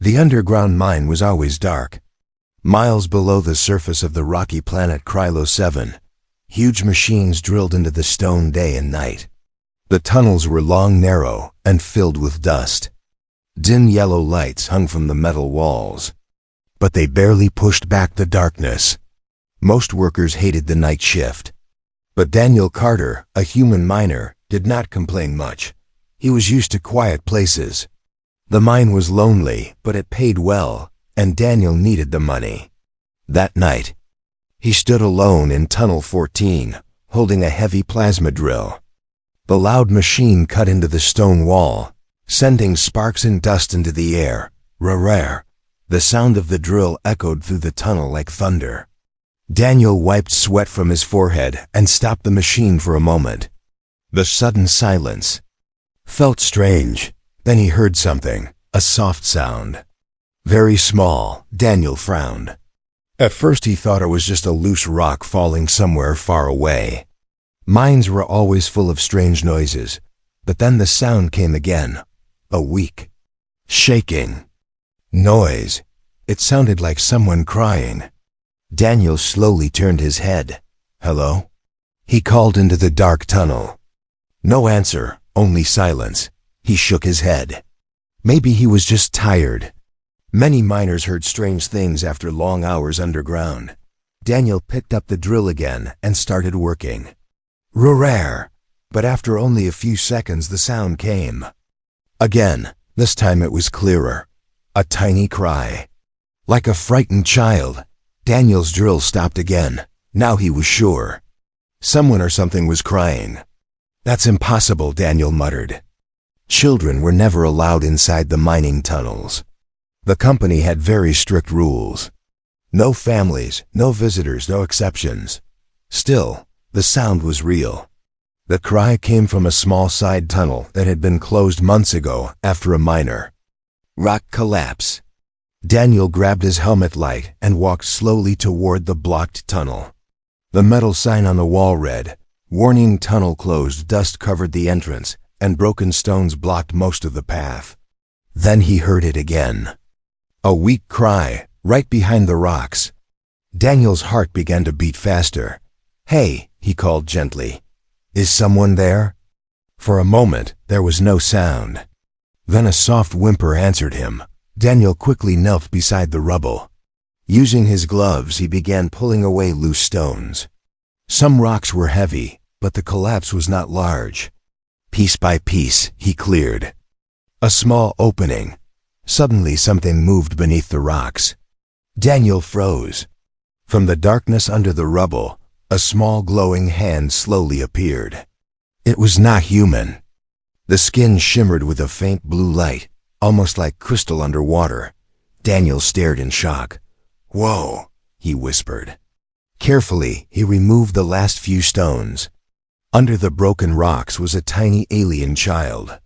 The underground mine was always dark. Miles below the surface of the rocky planet Krylo 7, huge machines drilled into the stone day and night. The tunnels were long, narrow, and filled with dust. Dim yellow lights hung from the metal walls, but they barely pushed back the darkness. Most workers hated the night shift. But Daniel Carter, a human miner, did not complain much. He was used to quiet places. The mine was lonely, but it paid well, and Daniel needed the money. That night, he stood alone in Tunnel 14, holding a heavy plasma drill. The loud machine cut into the stone wall, sending sparks and dust into the air. Rare. The sound of the drill echoed through the tunnel like thunder. Daniel wiped sweat from his forehead and stopped the machine for a moment. The sudden silence felt strange. Then he heard something, a soft sound. Very small. Daniel frowned. At first he thought it was just a loose rock falling somewhere far away. Mines were always full of strange noises, but then the sound came again. A weak, shaking noise. It sounded like someone crying. Daniel slowly turned his head. "Hello?" He called into the dark tunnel. No answer, only silence. He shook his head. Maybe he was just tired. Many miners heard strange things after long hours underground. Daniel picked up the drill again and started working. Rare. But after only a few seconds the sound came. Again, this time it was clearer. A tiny cry. Like a frightened child. Daniel's drill stopped again. Now he was sure. Someone or something was crying. "That's impossible," Daniel muttered. Children were never allowed inside the mining tunnels. The company had very strict rules. No families, no visitors, no exceptions. Still, the sound was real. The cry came from a small side tunnel that had been closed months ago after a minor rock collapse. Daniel grabbed his helmet light and walked slowly toward the blocked tunnel. The metal sign on the wall read, "Warning, tunnel closed." Dust covered the entrance, and broken stones blocked most of the path. Then he heard it again. A weak cry, right behind the rocks. Daniel's heart began to beat faster. "Hey," he called gently. "Is someone there?" For a moment, there was no sound. Then a soft whimper answered him. Daniel quickly knelt beside the rubble. Using his gloves, he began pulling away loose stones. Some rocks were heavy, but the collapse was not large. Piece by piece, he cleared a small opening. Suddenly something moved beneath the rocks. Daniel froze. From the darkness under the rubble, a small glowing hand slowly appeared. It was not human. The skin shimmered with a faint blue light, almost like crystal underwater. Daniel stared in shock. "Whoa," he whispered. Carefully, he removed the last few stones. Under the broken rocks was a tiny alien child.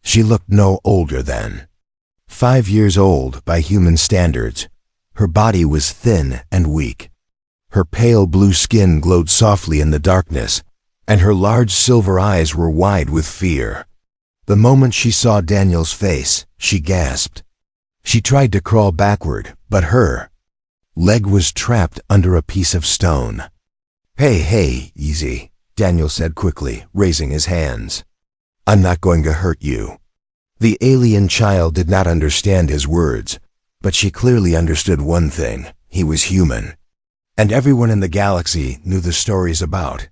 She looked no older than 5 years old by human standards. Her body was thin and weak. Her pale blue skin glowed softly in the darkness, and her large silver eyes were wide with fear. The moment she saw Daniel's face, she gasped. She tried to crawl backward, but her leg was trapped under a piece of stone. Hey, easy," Daniel said quickly, raising his hands. "I'm not going to hurt you." The alien child did not understand his words, but she clearly understood one thing: he was human. And everyone in the galaxy knew the stories about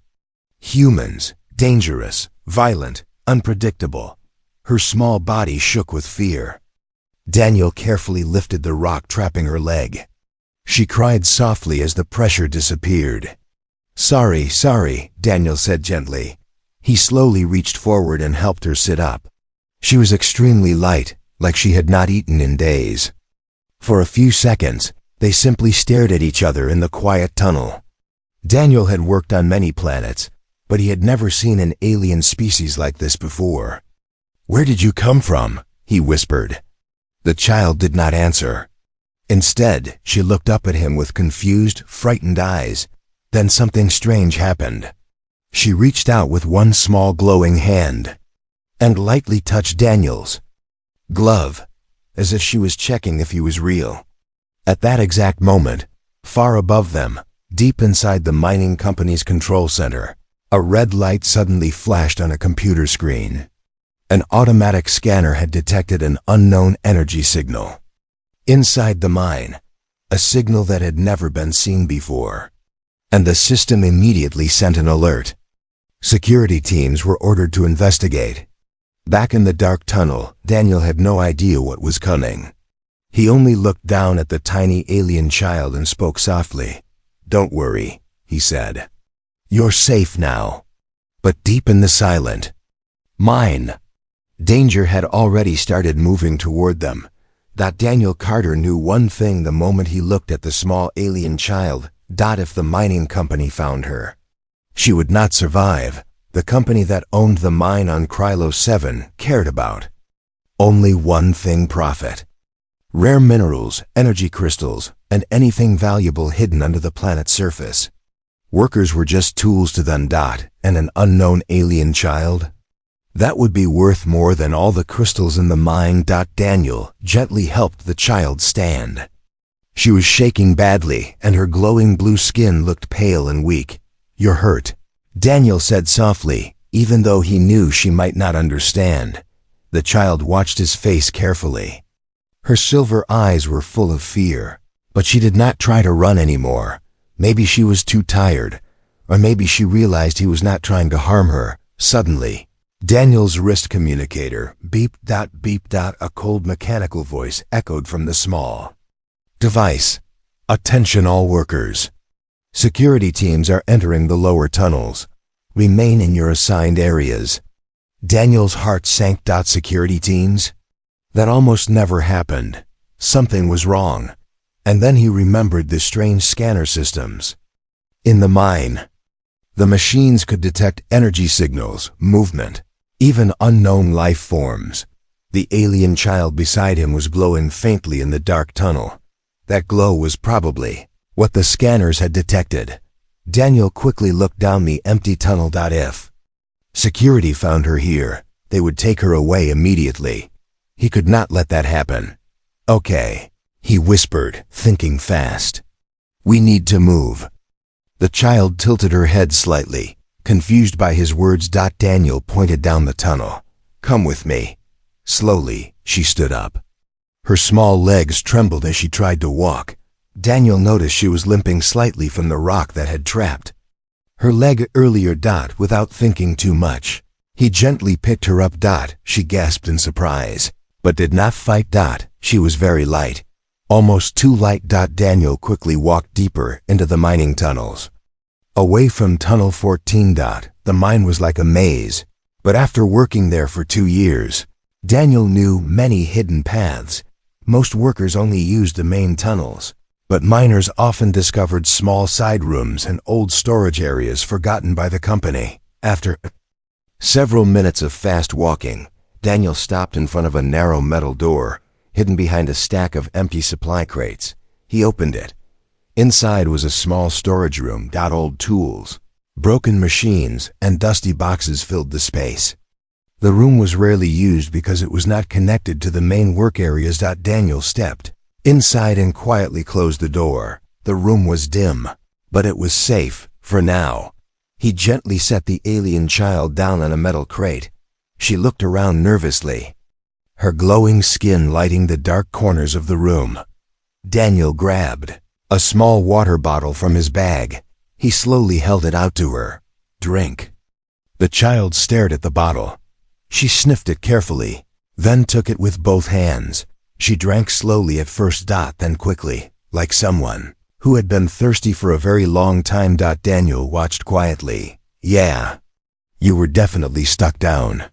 humans, dangerous, violent, unpredictable. Her small body shook with fear. Daniel carefully lifted the rock trapping her leg. She cried softly as the pressure disappeared. Sorry, Daniel said gently. He slowly reached forward and helped her sit up. She was extremely light, like she had not eaten in days. For a few seconds, they simply stared at each other in the quiet tunnel. Daniel had worked on many planets, but he had never seen an alien species like this before. "Where did you come from?" he whispered. The child did not answer. Instead, she looked up at him with confused, frightened eyes. Then something strange happened. She reached out with one small glowing hand and lightly touched Daniel's glove. as if she was checking if he was real. At that exact moment, far above them, deep inside the mining company's control center, a red light suddenly flashed on a computer screen. An automatic scanner had detected an unknown energy signal. Inside the mine, a signal that had never been seen before. And the system immediately sent an alert. Security teams were ordered to investigate. Back in the dark tunnel, Daniel had no idea what was coming. He only looked down at the tiny alien child and spoke softly. "Don't worry," he said. "You're safe now." But deep in the silent mine, danger had already started moving toward them. Daniel Carter knew one thing the moment he looked at the small alien child. If the mining company found her, she would not survive. The company that owned the mine on Krylo 7 cared about only one thing: profit. Rare minerals, energy crystals, and anything valuable hidden under the planet's surface. Workers were just tools to them. And an unknown alien child? That would be worth more than all the crystals in the mine. Daniel gently helped the child stand. She was shaking badly, and her glowing blue skin looked pale and weak. "You're hurt," Daniel said softly, even though he knew she might not understand. The child watched his face carefully. Her silver eyes were full of fear, but she did not try to run anymore. Maybe she was too tired, or maybe she realized he was not trying to harm her. Suddenly, Daniel's wrist communicator beep. Beep. A cold mechanical voice echoed from the small device. "Attention all workers. Security teams are entering the lower tunnels. Remain in your assigned areas." Daniel's heart sank. Security teams? That almost never happened. Something was wrong. And then he remembered the strange scanner systems. In the mine, the machines could detect energy signals, movement, even unknown life forms. The alien child beside him was glowing faintly in the dark tunnel. That glow was probably what the scanners had detected. Daniel quickly looked down the empty tunnel. If security found her here, they would take her away immediately. He could not let that happen. "Okay," he whispered, thinking fast. "We need to move." The child tilted her head slightly, confused by his words. Daniel pointed down the tunnel. "Come with me." Slowly, she stood up. Her small legs trembled as she tried to walk. Daniel noticed she was limping slightly from the rock that had trapped her leg earlier. Without thinking too much, he gently picked her up. She gasped in surprise, but did not fight. She was very light, almost too light. Daniel quickly walked deeper into the mining tunnels. Away from Tunnel 14. The mine was like a maze, but after working there for 2 years, Daniel knew many hidden paths. Most workers only used the main tunnels, but miners often discovered small side rooms and old storage areas forgotten by the company. After several minutes of fast walking, Daniel stopped in front of a narrow metal door, hidden behind a stack of empty supply crates. He opened it. Inside was a small storage room. Old tools, broken machines, and dusty boxes filled the space. The room was rarely used because it was not connected to the main work areas. Daniel stepped inside and quietly closed the door. The room was dim, but it was safe, for now. He gently set the alien child down on a metal crate. She looked around nervously, her glowing skin lighting the dark corners of the room. Daniel grabbed a small water bottle from his bag. He slowly held it out to her. "Drink." The child stared at the bottle. She sniffed it carefully, then took it with both hands. She drank slowly at first, then quickly, like someone who had been thirsty for a very long time. Daniel watched quietly. "Yeah, you were definitely stuck down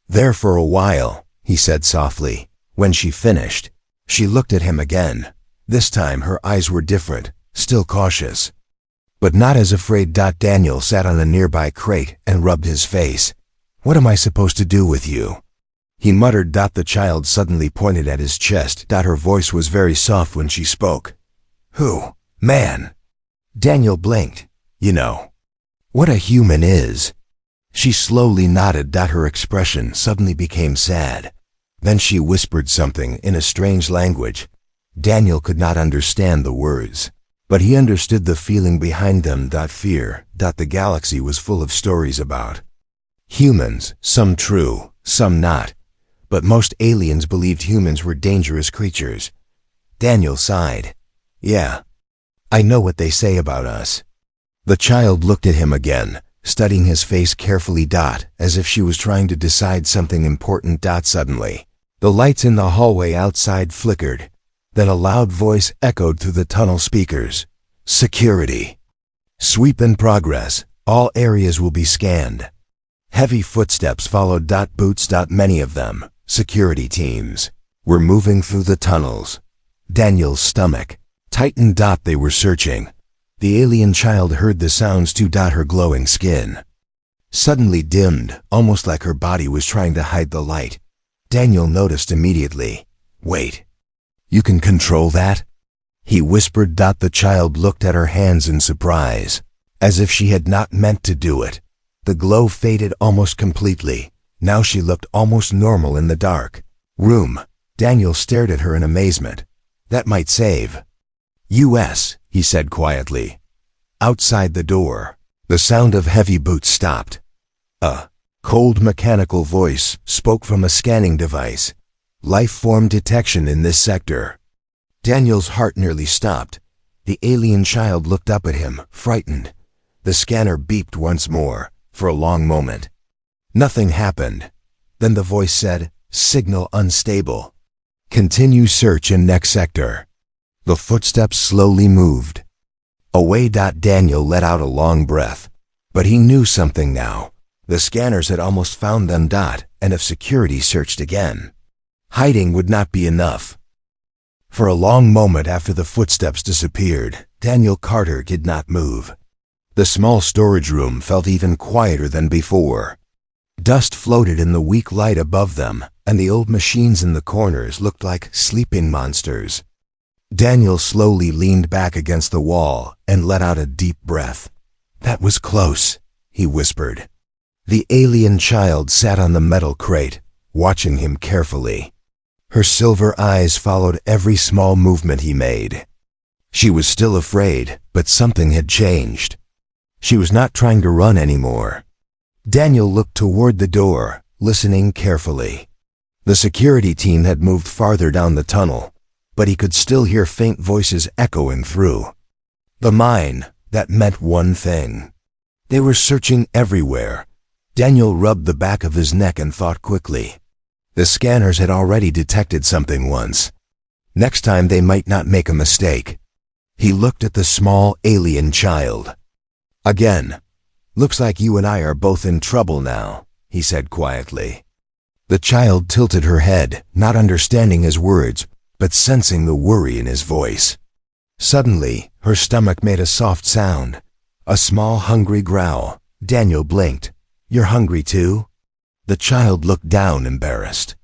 there for a while," he said softly. When she finished, she looked at him again. This time her eyes were different, still cautious, but not as afraid. Daniel sat on a nearby crate and rubbed his face. "What am I supposed to do with you?" he muttered. The child suddenly pointed at his chest. Her voice was very soft when she spoke. "Who? Man?" Daniel blinked. "You know what a human is." She slowly nodded. Her expression suddenly became sad. Then she whispered something in a strange language. Daniel could not understand the words, but he understood the feeling behind them. Fear. The galaxy was full of stories about humans, some true, some not, but most aliens believed humans were dangerous creatures. Daniel sighed. Yeah, I know what they say about us. The child looked at him again, studying his face carefully. As if she was trying to decide something important. Suddenly, the lights in the hallway outside flickered. Then a loud voice echoed through the tunnel speakers. Security. Sweep in progress. All areas will be scanned. Heavy footsteps followed. Boots. Many of them, security teams, were moving through the tunnels. Daniel's stomach tightened. They were searching. The alien child heard the sounds too. Her glowing skin suddenly dimmed, almost like her body was trying to hide the light. Daniel noticed immediately. Wait. You can control that? He whispered. The child looked at her hands in surprise, as if she had not meant to do it. The glow faded almost completely. Now she looked almost normal in the dark room. Daniel stared at her in amazement. That might save us, he said quietly. Outside the door, the sound of heavy boots stopped. A cold mechanical voice spoke from a scanning device. Life form detection in this sector. Daniel's heart nearly stopped. The alien child looked up at him, frightened. The scanner beeped once more, for a long moment. Nothing happened. Then the voice said, signal unstable. Continue search in next sector. The footsteps slowly moved away. Daniel let out a long breath. But he knew something now. The scanners had almost found them. And if security searched again, hiding would not be enough. For a long moment after the footsteps disappeared, Daniel Carter did not move. The small storage room felt even quieter than before. Dust floated in the weak light above them, and the old machines in the corners looked like sleeping monsters. Daniel slowly leaned back against the wall and let out a deep breath. That was close, he whispered. The alien child sat on the metal crate, watching him carefully. Her silver eyes followed every small movement he made. She was still afraid, but something had changed. She was not trying to run anymore. Daniel looked toward the door, listening carefully. The security team had moved farther down the tunnel, but he could still hear faint voices echoing through the mine. That meant one thing. They were searching everywhere. Daniel rubbed the back of his neck and thought quickly. The scanners had already detected something once. Next time they might not make a mistake. He looked at the small alien child. Again. Looks like you and I are both in trouble now, he said quietly. The child tilted her head, not understanding his words, but sensing the worry in his voice. Suddenly, her stomach made a soft sound. A small hungry growl. Daniel blinked. You're hungry too? The child looked down, embarrassed.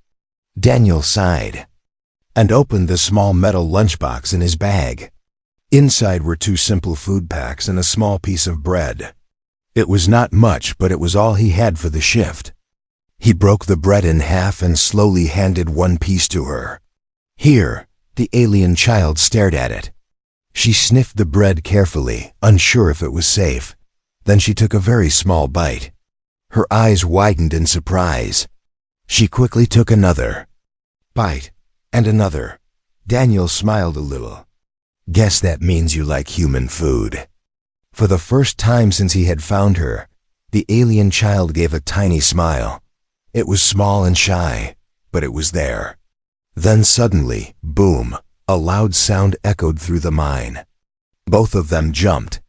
Daniel sighed and opened the small metal lunchbox in his bag. Inside were 2 simple food packs and a small piece of bread. It was not much, but it was all he had for the shift. He broke the bread in half and slowly handed one piece to her. Here, the alien child stared at it. She sniffed the bread carefully, unsure if it was safe. Then she took a very small bite. Her eyes widened in surprise. She quickly took another bite, and another. Daniel smiled a little. Guess that means you like human food. For the first time since he had found her, the alien child gave a tiny smile. It was small and shy, but it was there. Then suddenly, boom, a loud sound echoed through the mine. Both of them jumped.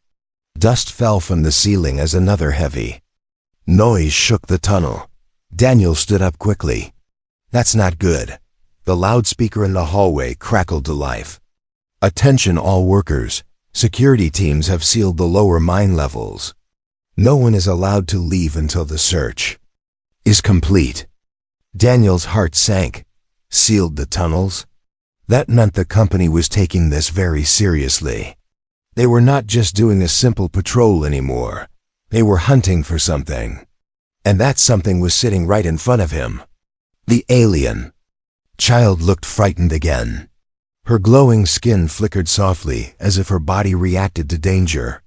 Dust fell from the ceiling as another heavy noise shook the tunnel. Daniel stood up quickly. That's not good. The loudspeaker in the hallway crackled to life. Attention all workers. Security teams have sealed the lower mine levels. No one is allowed to leave until the search is complete. Daniel's heart sank. Sealed the tunnels? That meant the company was taking this very seriously. They were not just doing a simple patrol anymore. They were hunting for something. And that something was sitting right in front of him. The alien. Child looked frightened again. Her glowing skin flickered softly as if her body reacted to danger.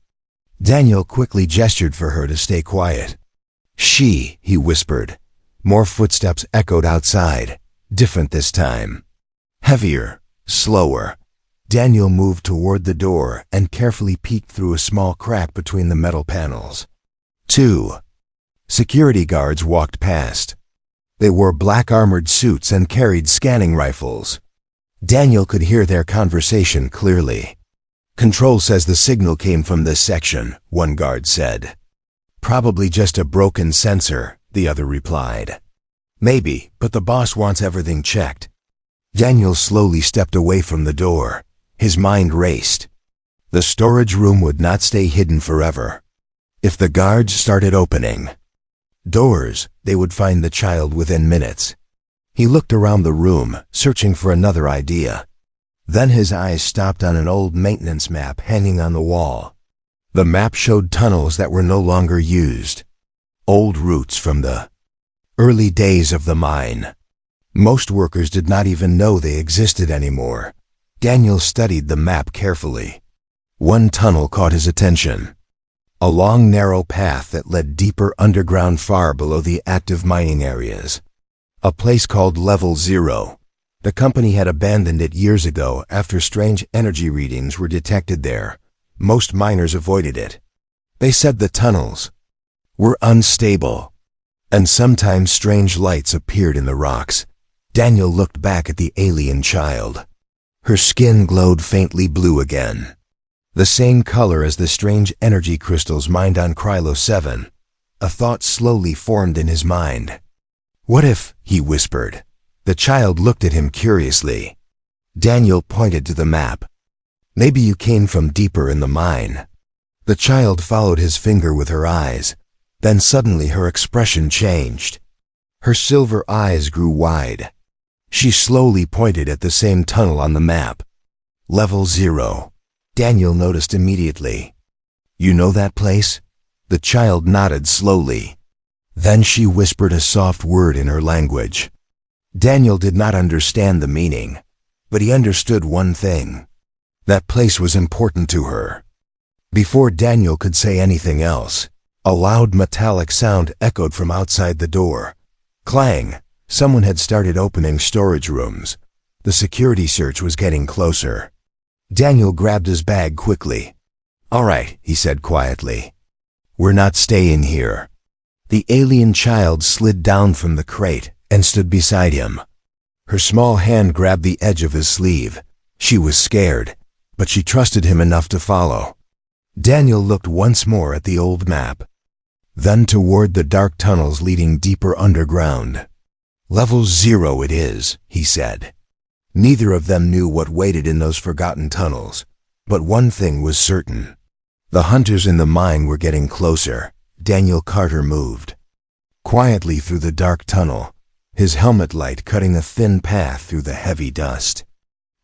Daniel quickly gestured for her to stay quiet. She, he whispered. More footsteps echoed outside, different this time. Heavier, slower. Daniel moved toward the door and carefully peeked through a small crack between the metal panels. 2. Security guards walked past. They wore black armored suits and carried scanning rifles. Daniel could hear their conversation clearly. Control says the signal came from this section, one guard said. Probably just a broken sensor, the other replied. Maybe, but the boss wants everything checked. Daniel slowly stepped away from the door. His mind raced. The storage room would not stay hidden forever. If the guards started opening doors, they would find the child within minutes. He looked around the room, searching for another idea. Then his eyes stopped on an old maintenance map hanging on the wall. The map showed tunnels that were no longer used. Old routes from the early days of the mine. Most workers did not even know they existed anymore. Daniel studied the map carefully. One tunnel caught his attention. A long, narrow path that led deeper underground far below the active mining areas. A place called Level 0. The company had abandoned it years ago after strange energy readings were detected there. Most miners avoided it. They said the tunnels were unstable, and sometimes strange lights appeared in the rocks. Daniel looked back at the alien child. Her skin glowed faintly blue again. The same color as the strange energy crystals mined on Krylo 7. A thought slowly formed in his mind. What if, he whispered. The child looked at him curiously. Daniel pointed to the map. Maybe you came from deeper in the mine. The child followed his finger with her eyes. Then suddenly her expression changed. Her silver eyes grew wide. She slowly pointed at the same tunnel on the map. Level 0. Daniel noticed immediately. You know that place? The child nodded slowly. Then she whispered a soft word in her language. Daniel did not understand the meaning, but he understood one thing. That place was important to her. Before Daniel could say anything else, a loud metallic sound echoed from outside the door. Clang! Someone had started opening storage rooms. The security search was getting closer. Daniel grabbed his bag quickly. All right, he said quietly. We're not staying here. The alien child slid down from the crate and stood beside him. Her small hand grabbed the edge of his sleeve. She was scared, but she trusted him enough to follow. Daniel looked once more at the old map, then toward the dark tunnels leading deeper underground. Level 0 it is, he said. Neither of them knew what waited in those forgotten tunnels, but one thing was certain. The hunters in the mine were getting closer. Daniel Carter moved quietly through the dark tunnel, his helmet light cutting a thin path through the heavy dust.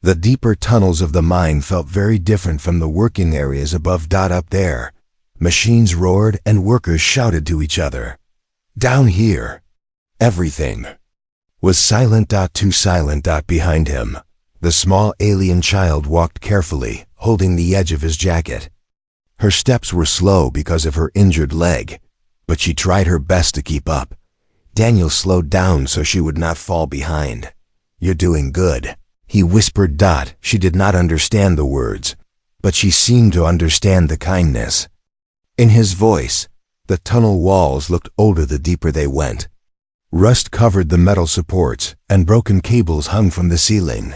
The deeper tunnels of the mine felt very different from the working areas above. Up there, machines roared and workers shouted to each other. Down here, everything was silent. Too silent. Behind him, the small alien child walked carefully, holding the edge of his jacket. Her steps were slow because of her injured leg, but she tried her best to keep up. Daniel slowed down so she would not fall behind. You're doing good, he whispered. She did not understand the words, but she seemed to understand the kindness in his voice. The tunnel walls looked older the deeper they went. Rust covered the metal supports, and broken cables hung from the ceiling.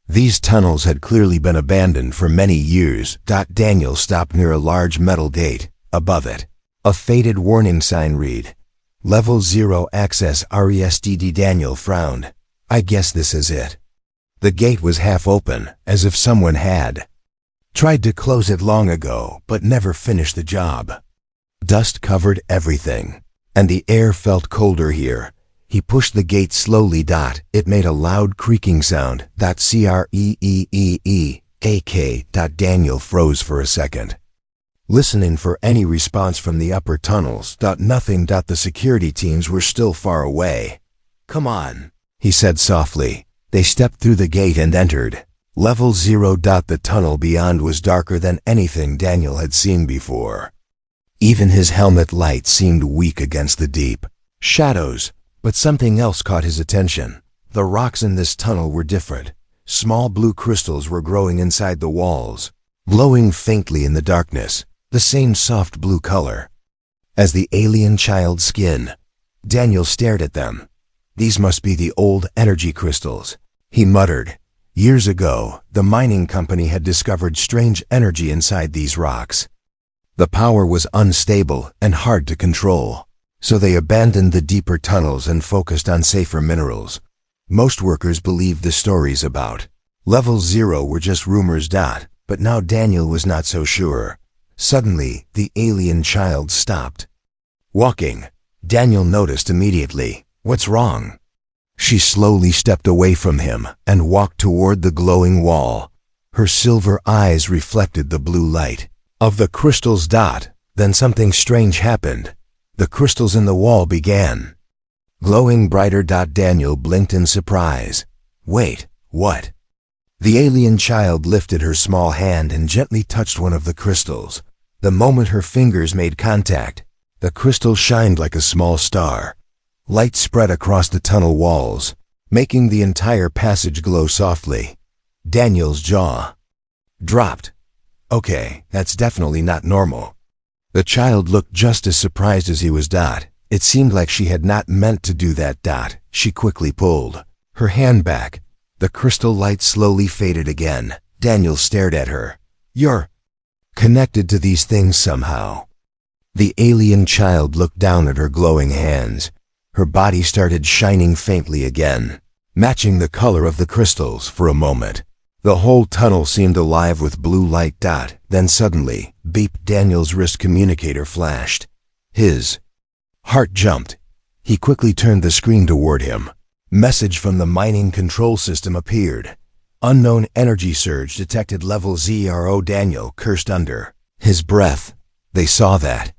These tunnels had clearly been abandoned for many years. Daniel stopped near a large metal gate. Above it, a faded warning sign read, Level 0 access RESTD. Daniel frowned. I guess this is it. The gate was half open, as if someone had tried to close it long ago, but never finished the job. Dust covered everything, and the air felt colder here. He pushed the gate slowly. It made a loud creaking sound. Creeek. Daniel froze for a second, listening for any response from the upper tunnels. Nothing. The security teams were still far away. Come on, he said softly. They stepped through the gate and entered. Level 0. The tunnel beyond was darker than anything Daniel had seen before. Even his helmet light seemed weak against the deep shadows, but something else caught his attention. The rocks in this tunnel were different. Small blue crystals were growing inside the walls, glowing faintly in the darkness, the same soft blue color as the alien child's skin. Daniel stared at them. These must be the old energy crystals, he muttered. Years ago, the mining company had discovered strange energy inside these rocks. The power was unstable and hard to control, so they abandoned the deeper tunnels and focused on safer minerals. Most workers believed the stories about Level 0 were just rumors. But now Daniel was not so sure. Suddenly, the alien child stopped walking. Daniel noticed immediately. What's wrong? She slowly stepped away from him and walked toward the glowing wall. Her silver eyes reflected the blue light of the crystals. Then something strange happened. The crystals in the wall began glowing brighter. Daniel blinked in surprise. Wait, what? The alien child lifted her small hand and gently touched one of the crystals. The moment her fingers made contact, the crystal shined like a small star. Light spread across the tunnel walls, making the entire passage glow softly. Daniel's jaw dropped. Okay, that's definitely not normal. The child looked just as surprised as he was. It seemed like she had not meant to do that. She quickly pulled her hand back. The crystal light slowly faded again. Daniel stared at her. You're connected to these things somehow. The alien child looked down at her glowing hands. Her body started shining faintly again, matching the color of the crystals. For a moment, the whole tunnel seemed alive with blue light. Then suddenly, beep! Daniel's wrist communicator flashed. His heart jumped. He quickly turned the screen toward him. Message from the mining control system appeared. Unknown energy surge detected. Level 0. Daniel cursed under his breath. They saw that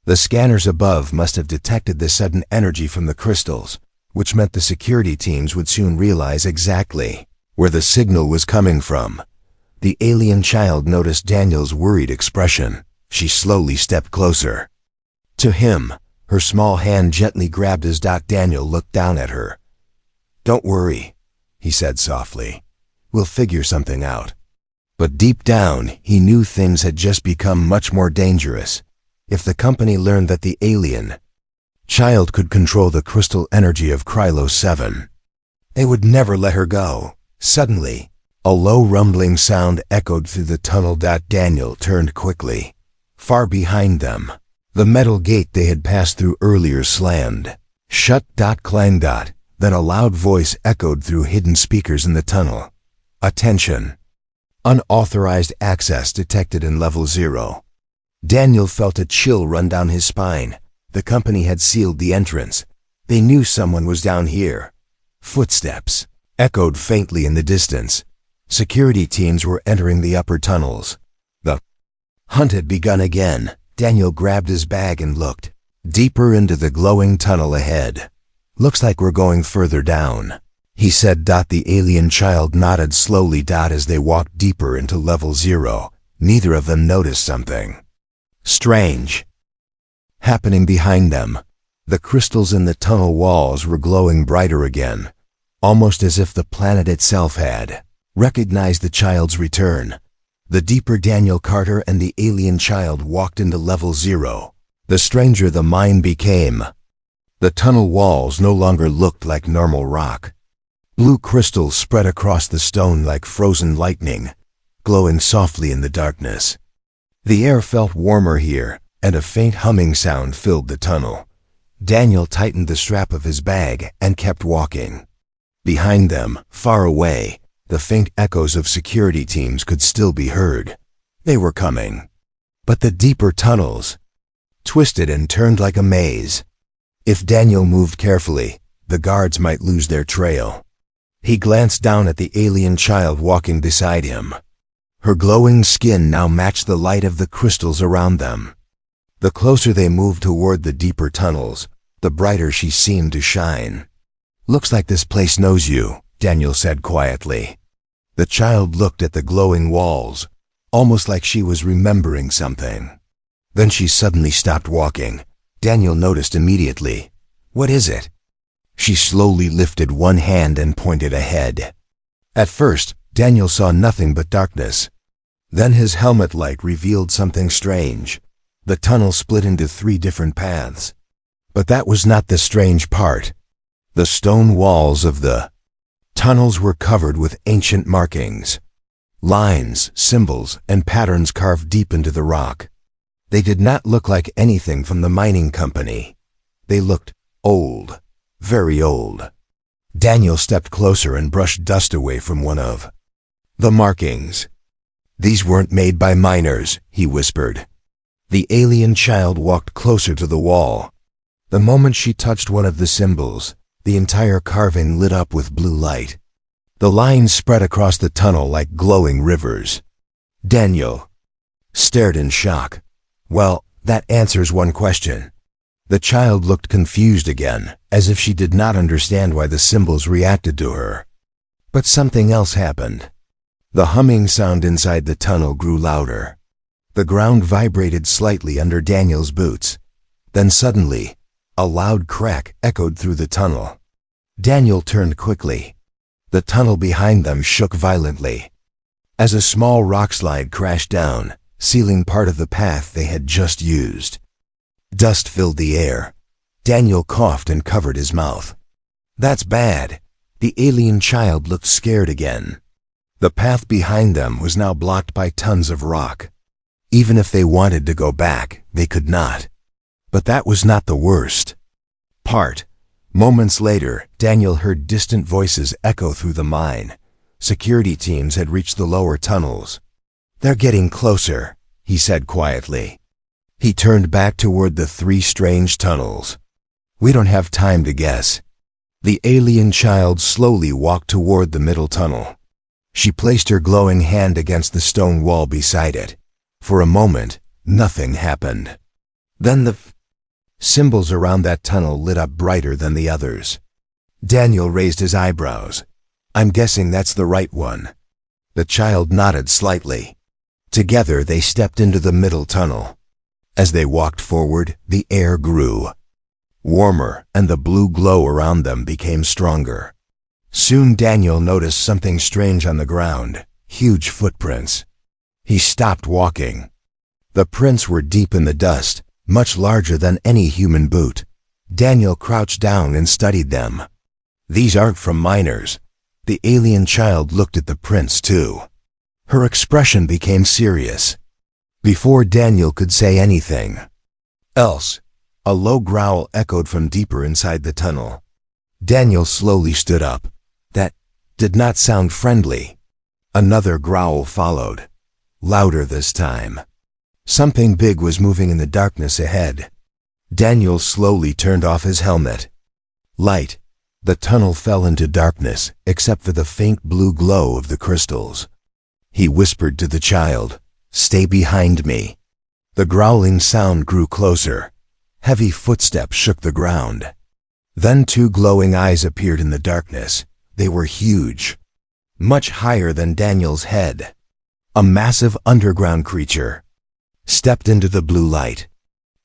the scanners above must have detected the sudden energy from the crystals, which meant the security teams would soon realize exactly where the signal was coming from. The alien child noticed Daniel's worried expression. She slowly stepped closer to him. Her small hand gently grabbed his. Daniel looked down at her. Don't worry, he said softly. We'll figure something out. But deep down, he knew things had just become much more dangerous. If the company learned that the alien child could control the crystal energy of Krylo 7, they would never let her go. Suddenly, a low rumbling sound echoed through the tunnel. Daniel turned quickly. Far behind them, the metal gate they had passed through earlier slammed shut. Clang. Then a loud voice echoed through hidden speakers in the tunnel. Attention! Unauthorized access detected in Level 0. Daniel felt a chill run down his spine. The company had sealed the entrance. They knew someone was down here. Footsteps echoed faintly in the distance. Security teams were entering the upper tunnels. The hunt had begun again. Daniel grabbed his bag and looked deeper into the glowing tunnel ahead. Looks like we're going further down, he said. The alien child nodded slowly. As they walked deeper into Level 0, neither of them noticed something strange happening behind them. The crystals in the tunnel walls were glowing brighter again, almost as if the planet itself had recognized the child's return. The deeper Daniel Carter and the alien child walked into Level 0, the stranger the mine became. The tunnel walls no longer looked like normal rock. Blue crystals spread across the stone like frozen lightning, glowing softly in the darkness. The air felt warmer here, and a faint humming sound filled the tunnel. Daniel tightened the strap of his bag and kept walking. Behind them, far away, the faint echoes of security teams could still be heard. They were coming. But the deeper tunnels twisted and turned like a maze. If Daniel moved carefully, the guards might lose their trail. He glanced down at the alien child walking beside him. Her glowing skin now matched the light of the crystals around them. The closer they moved toward the deeper tunnels, the brighter she seemed to shine. Looks like this place knows you, Daniel said quietly. The child looked at the glowing walls, almost like she was remembering something. Then she suddenly stopped walking. Daniel noticed immediately. What is it? She slowly lifted one hand and pointed ahead. At first, Daniel saw nothing but darkness. Then his helmet light revealed something strange. The tunnel split into 3 different paths. But that was not the strange part. The stone walls of the tunnels were covered with ancient markings. Lines, symbols, and patterns carved deep into the rock. They did not look like anything from the mining company. They looked old, very old. Daniel stepped closer and brushed dust away from one of the markings. These weren't made by miners, he whispered. The alien child walked closer to the wall. The moment she touched one of the symbols, the entire carving lit up with blue light. The lines spread across the tunnel like glowing rivers. Daniel stared in shock. Well, that answers one question. The child looked confused again, as if she did not understand why the symbols reacted to her. But something else happened. The humming sound inside the tunnel grew louder. The ground vibrated slightly under Daniel's boots. Then suddenly, a loud crack echoed through the tunnel. Daniel turned quickly. The tunnel behind them shook violently, as a small rock slide crashed down, sealing part of the path they had just used. Dust filled the air. Daniel coughed and covered his mouth. That's bad. The alien child looked scared again. The path behind them was now blocked by tons of rock. Even if they wanted to go back, they could not. But that was not the worst part. Moments later, Daniel heard distant voices echo through the mine. Security teams had reached the lower tunnels. They're getting closer, he said quietly. He turned back toward the 3 strange tunnels. We don't have time to guess. The alien child slowly walked toward the middle tunnel. She placed her glowing hand against the stone wall beside it. For a moment, nothing happened. Then the symbols around that tunnel lit up brighter than the others. Daniel raised his eyebrows. I'm guessing that's the right one. The child nodded slightly. Together they stepped into the middle tunnel. As they walked forward, the air grew warmer and the blue glow around them became stronger. Soon Daniel noticed something strange on the ground, huge footprints. He stopped walking. The prints were deep in the dust, much larger than any human boot. Daniel crouched down and studied them. These aren't from miners. The alien child looked at the prints too. Her expression became serious. Before Daniel could say anything else, a low growl echoed from deeper inside the tunnel. Daniel slowly stood up. That did not sound friendly. Another growl followed, louder this time. Something big was moving in the darkness ahead. Daniel slowly turned off his helmet. Light. The tunnel fell into darkness, except for the faint blue glow of the crystals. He whispered to the child, "Stay behind me." The growling sound grew closer. Heavy footsteps shook the ground. Then 2 glowing eyes appeared in the darkness. They were huge, much higher than Daniel's head. A massive underground creature stepped into the blue light.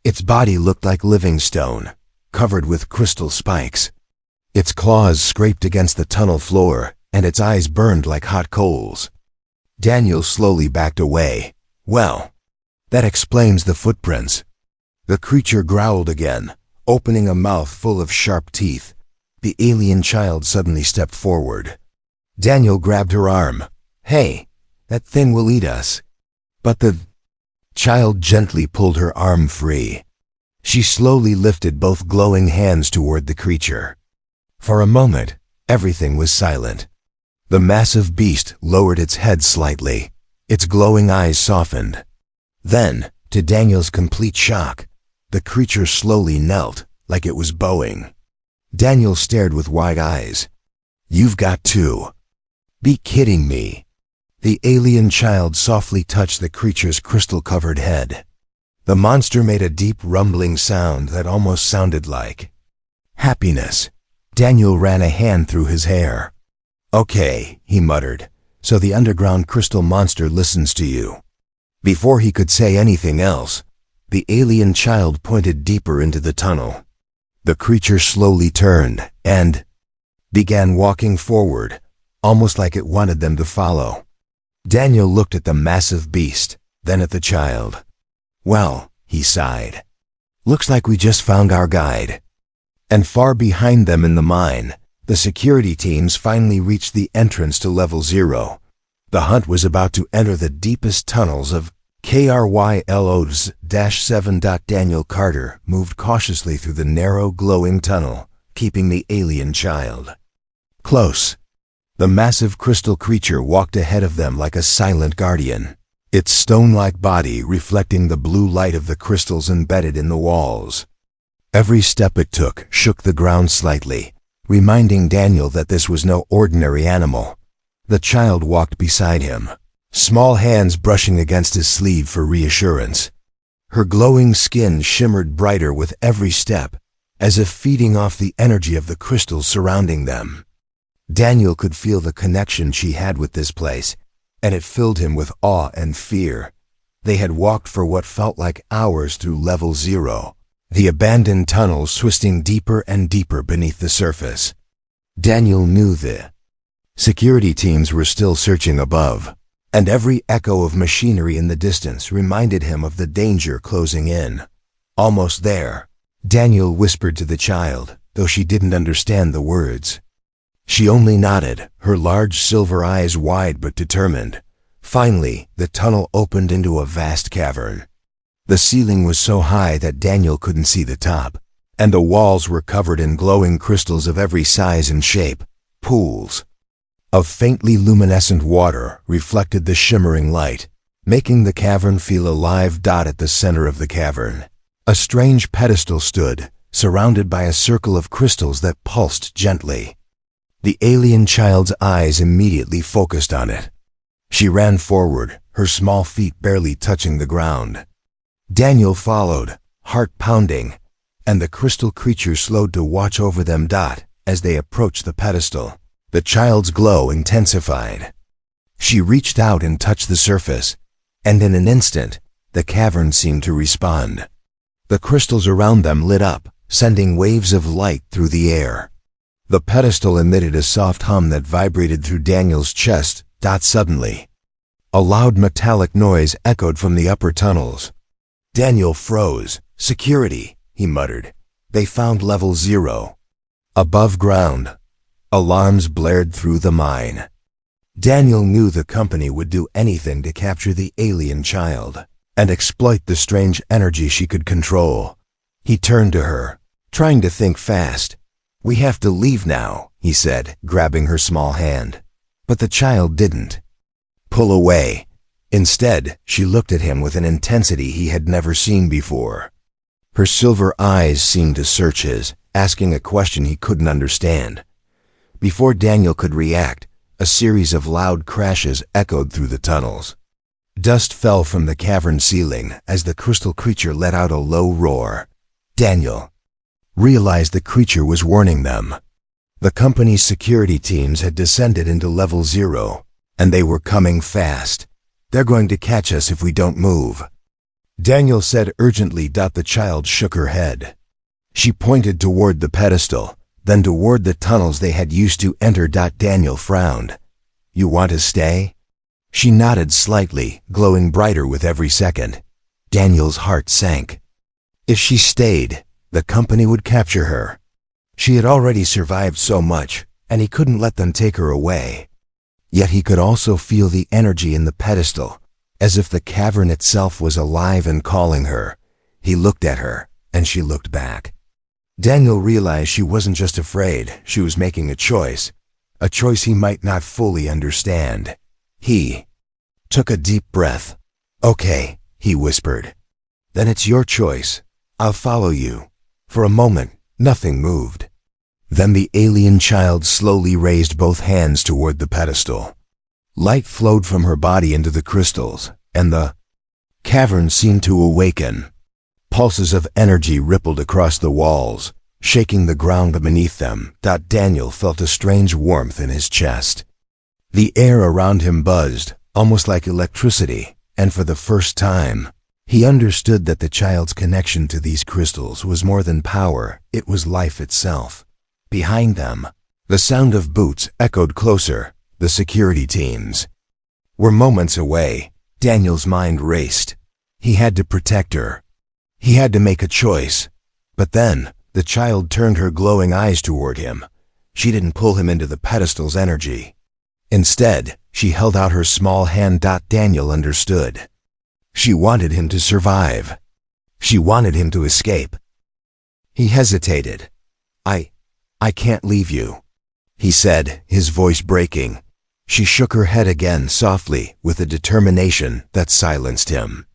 Its body looked like living stone, covered with crystal spikes. Its claws scraped against the tunnel floor, and its eyes burned like hot coals. Daniel slowly backed away. Well, that explains the footprints. The creature growled again, opening a mouth full of sharp teeth. The alien child suddenly stepped forward. Daniel grabbed her arm. "Hey, that thing will eat us." But the child gently pulled her arm free. She slowly lifted both glowing hands toward the creature. For a moment, everything was silent. The massive beast lowered its head slightly. Its glowing eyes softened. Then, to Daniel's complete shock, the creature slowly knelt, like it was bowing. Daniel stared with wide eyes. "You've got to be kidding me." The alien child softly touched the creature's crystal-covered head. The monster made a deep rumbling sound that almost sounded like happiness. Daniel ran a hand through his hair. "Okay," he muttered, "so the underground crystal monster listens to you." Before he could say anything else, the alien child pointed deeper into the tunnel. The creature slowly turned and began walking forward, almost like it wanted them to follow. Daniel looked at the massive beast, then at the child. "Well," he sighed, "looks like we just found our guide." And far behind them in the mine, the security teams finally reached the entrance to Level 0. The hunt was about to enter the deepest tunnels of KRYLOS-7. Daniel Carter moved cautiously through the narrow, glowing tunnel, keeping the alien child close. The massive crystal creature walked ahead of them like a silent guardian, its stone-like body reflecting the blue light of the crystals embedded in the walls. Every step it took shook the ground slightly, reminding Daniel that this was no ordinary animal. The child walked beside him, small hands brushing against his sleeve for reassurance. Her glowing skin shimmered brighter with every step, as if feeding off the energy of the crystals surrounding them. Daniel could feel the connection she had with this place, and it filled him with awe and fear. They had walked for what felt like hours through Level 0, the abandoned tunnels twisting deeper and deeper beneath the surface. Daniel knew the security teams were still searching above, and every echo of machinery in the distance reminded him of the danger closing in. "Almost there," Daniel whispered to the child, though she didn't understand the words. She only nodded, her large silver eyes wide but determined. Finally, the tunnel opened into a vast cavern. The ceiling was so high that Daniel couldn't see the top, and the walls were covered in glowing crystals of every size and shape. Pools of faintly luminescent water reflected the shimmering light, making the cavern feel alive. At the center of the cavern, a strange pedestal stood, surrounded by a circle of crystals that pulsed gently. The alien child's eyes immediately focused on it. She ran forward, her small feet barely touching the ground. Daniel followed, heart pounding, and the crystal creature slowed to watch over them. As they approached the pedestal, the child's glow intensified. She reached out and touched the surface, and in an instant, the cavern seemed to respond. The crystals around them lit up, sending waves of light through the air. The pedestal emitted a soft hum that vibrated through Daniel's chest. Suddenly, a loud metallic noise echoed from the upper tunnels. Daniel froze. "Security," he muttered. "They found Level 0. Above ground, alarms blared through the mine. Daniel knew the company would do anything to capture the alien child and exploit the strange energy she could control. He turned to her, trying to think fast. "We have to leave now," he said, grabbing her small hand. But the child didn't pull away. Instead, she looked at him with an intensity he had never seen before. Her silver eyes seemed to search his, asking a question he couldn't understand. Before Daniel could react, a series of loud crashes echoed through the tunnels. Dust fell from the cavern ceiling as the crystal creature let out a low roar. Daniel realized the creature was warning them. The company's security teams had descended into Level 0, and they were coming fast. "They're going to catch us if we don't move," Daniel said urgently. The child shook her head. She pointed toward the pedestal, then toward the tunnels they had used to enter. Daniel frowned. "You want to stay?" She nodded slightly, glowing brighter with every second. Daniel's heart sank. If she stayed, the company would capture her. She had already survived so much, and he couldn't let them take her away. Yet he could also feel the energy in the pedestal, as if the cavern itself was alive and calling her. He looked at her, and she looked back. Daniel realized she wasn't just afraid, she was making a choice he might not fully understand. He took a deep breath. "Okay," he whispered. "Then it's your choice. I'll follow you." For a moment, nothing moved. Then the alien child slowly raised both hands toward the pedestal. Light flowed from her body into the crystals, and the cavern seemed to awaken. Pulses of energy rippled across the walls, shaking the ground beneath them. Daniel felt a strange warmth in his chest. The air around him buzzed, almost like electricity, and for the first time, he understood that the child's connection to these crystals was more than power, it was life itself. Behind them, the sound of boots echoed closer. The security teams were moments away. Daniel's mind raced. He had to protect her. He had to make a choice. But then, the child turned her glowing eyes toward him. She didn't pull him into the pedestal's energy. Instead, she held out her small hand. Daniel understood. She wanted him to survive. She wanted him to escape. He hesitated. I can't leave you, he said, his voice breaking. She shook her head again softly, with a determination that silenced him.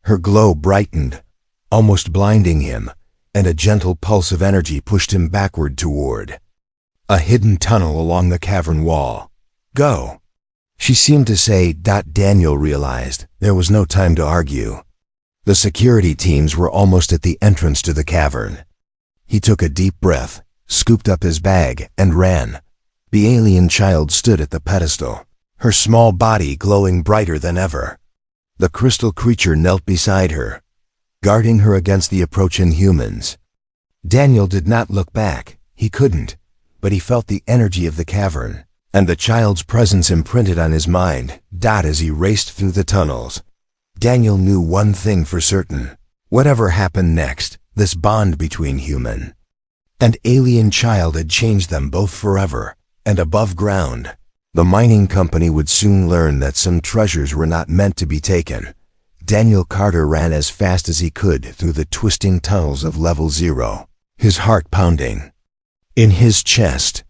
Her glow brightened, almost blinding him, and a gentle pulse of energy pushed him backward toward a hidden tunnel along the cavern wall. Go, she seemed to say. Daniel realized there was no time to argue. The security teams were almost at the entrance to the cavern. He took a deep breath, scooped up his bag, and ran. The alien child stood at the pedestal, her small body glowing brighter than ever. The crystal creature knelt beside her, guarding her against the approaching humans. Daniel did not look back. He couldn't, but he felt the energy of the cavern, and the child's presence imprinted on his mind. As he raced through the tunnels, Daniel knew one thing for certain. Whatever happened next, this bond between human and alien child had changed them both forever. And above ground, the mining company would soon learn that some treasures were not meant to be taken. Daniel Carter ran as fast as he could through the twisting tunnels of Level 0, his heart pounding. In his chest,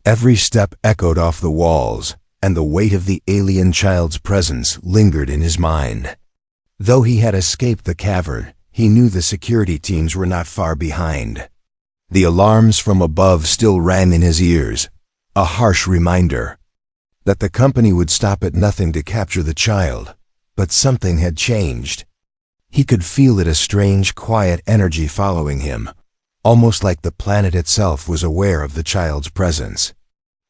every step echoed off the walls, and the weight of the alien child's presence lingered in his mind. Though he had escaped the cavern, he knew the security teams were not far behind. The alarms from above still rang in his ears, a harsh reminder that the company would stop at nothing to capture the child. But something had changed. He could feel it, a strange, quiet energy following him, almost like the planet itself was aware of the child's presence.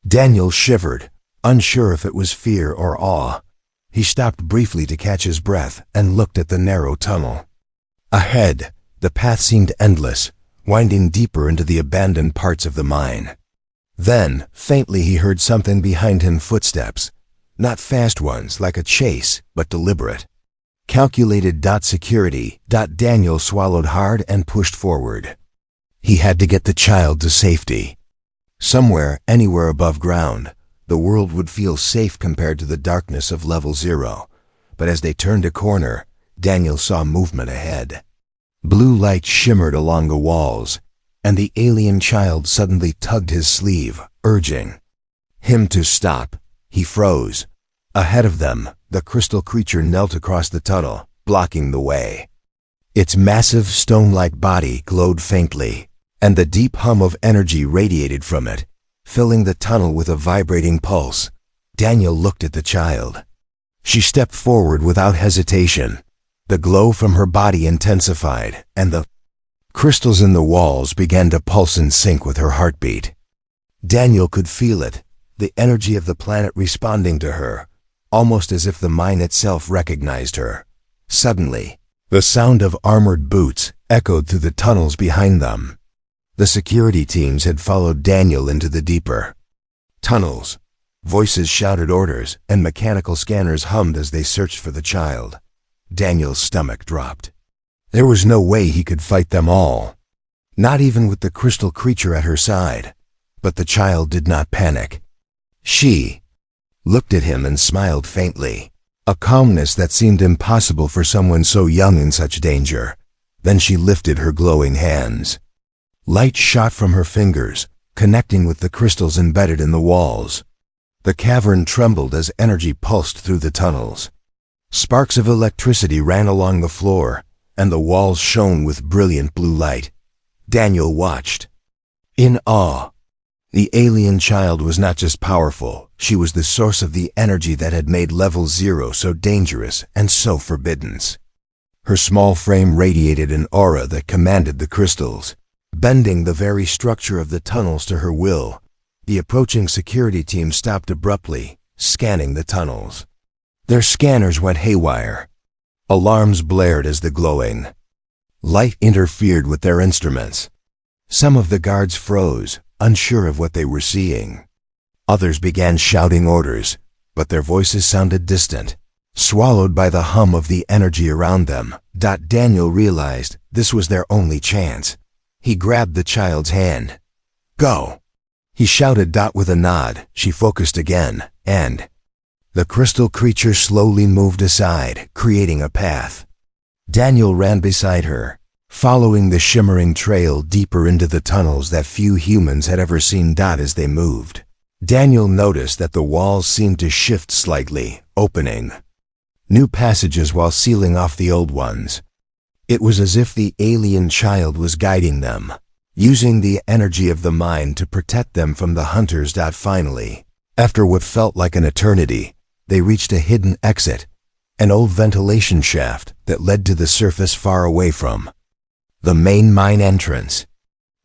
Daniel shivered, unsure if it was fear or awe. He stopped briefly to catch his breath and looked at the narrow tunnel. Ahead, the path seemed endless, winding deeper into the abandoned parts of the mine. Then, faintly, he heard something behind him, footsteps. Not fast ones like a chase, but deliberate. Calculated. Security. Daniel swallowed hard and pushed forward. He had to get the child to safety. Somewhere, anywhere above ground, the world would feel safe compared to the darkness of Level 0. But as they turned a corner, Daniel saw movement ahead. Blue light shimmered along the walls, and the alien child suddenly tugged his sleeve, urging him to stop. He froze. Ahead of them, the crystal creature knelt across the tunnel, blocking the way. Its massive stone-like body glowed faintly, and the deep hum of energy radiated from it, filling the tunnel with a vibrating pulse. Daniel looked at the child. She stepped forward without hesitation. The glow from her body intensified, and the crystals in the walls began to pulse in sync with her heartbeat. Daniel could feel it, the energy of the planet responding to her, almost as if the mine itself recognized her. Suddenly, the sound of armored boots echoed through the tunnels behind them. The security teams had followed Daniel into the deeper tunnels. Voices shouted orders, and mechanical scanners hummed as they searched for the child. Daniel's stomach dropped. There was no way he could fight them all, not even with the crystal creature at her side. But the child did not panic. She looked at him and smiled faintly, a calmness that seemed impossible for someone so young in such danger. Then she lifted her glowing hands. Light shot from her fingers, connecting with the crystals embedded in the walls. The cavern trembled as energy pulsed through the tunnels. Sparks of electricity ran along the floor, and the walls shone with brilliant blue light. Daniel watched in awe. The alien child was not just powerful, she was the source of the energy that had made Level 0 so dangerous and so forbidden. Her small frame radiated an aura that commanded the crystals. bending the very structure of the tunnels to her will. The approaching security team stopped abruptly, scanning the tunnels. Their scanners went haywire. Alarms blared as the glowing light interfered with their instruments. Some of the guards froze, unsure of what they were seeing. Others began shouting orders, but their voices sounded distant, swallowed by the hum of the energy around them. Daniel realized this was their only chance. He grabbed the child's hand. "Go!" he shouted. With a nod, she focused again, and the crystal creature slowly moved aside, creating a path. Daniel ran beside her, following the shimmering trail deeper into the tunnels that few humans had ever seen. As they moved, Daniel noticed that the walls seemed to shift slightly, opening new passages while sealing off the old ones. It was as if the alien child was guiding them, using the energy of the mind to protect them from the hunters. Finally, after what felt like an eternity, they reached a hidden exit, an old ventilation shaft that led to the surface far away from the main mine entrance.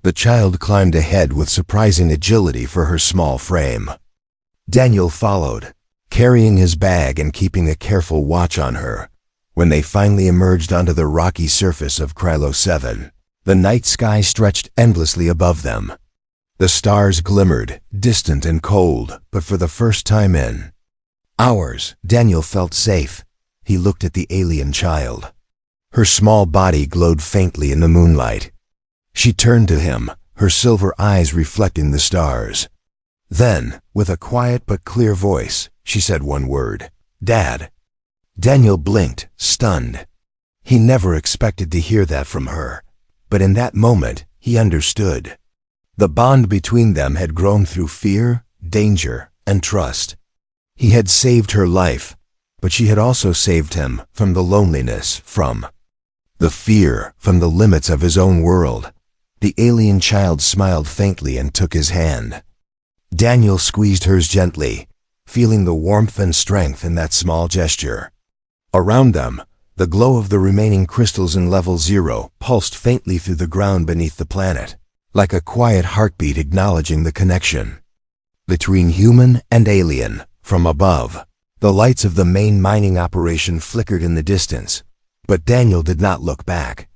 The child climbed ahead with surprising agility for her small frame. Daniel followed, carrying his bag and keeping a careful watch on her. When they finally emerged onto the rocky surface of Krylo 7, the night sky stretched endlessly above them. The stars glimmered, distant and cold, but for the first time in hours, Daniel felt safe. He looked at the alien child. Her small body glowed faintly in the moonlight. She turned to him, her silver eyes reflecting the stars. Then, with a quiet but clear voice, she said one word: "Dad." Daniel blinked, stunned. He never expected to hear that from her, but in that moment, he understood. The bond between them had grown through fear, danger, and trust. He had saved her life, but she had also saved him from the loneliness, from the fear, from the limits of his own world. The alien child smiled faintly and took his hand. Daniel squeezed hers gently, feeling the warmth and strength in that small gesture. Around them, the glow of the remaining crystals in level 0 pulsed faintly through the ground beneath the planet, like a quiet heartbeat acknowledging the connection between human and alien. From above, the lights of the main mining operation flickered in the distance, but Daniel did not look back.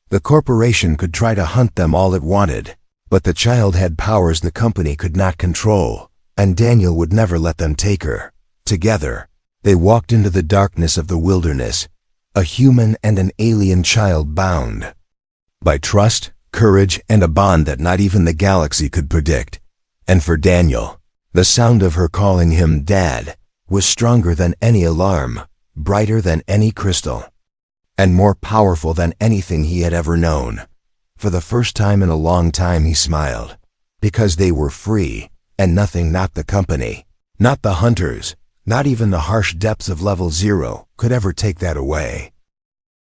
The corporation could try to hunt them all it wanted, but the child had powers the company could not control, and Daniel would never let them take her. Together, they walked into the darkness of the wilderness, a human and an alien child bound by trust, courage, and a bond that not even the galaxy could predict. And for Daniel, the sound of her calling him Dad was stronger than any alarm, brighter than any crystal, and more powerful than anything he had ever known. For the first time in a long time he smiled, because they were free, and nothing, not the company, not the hunters, not even the harsh depths of level 0, could ever take that away.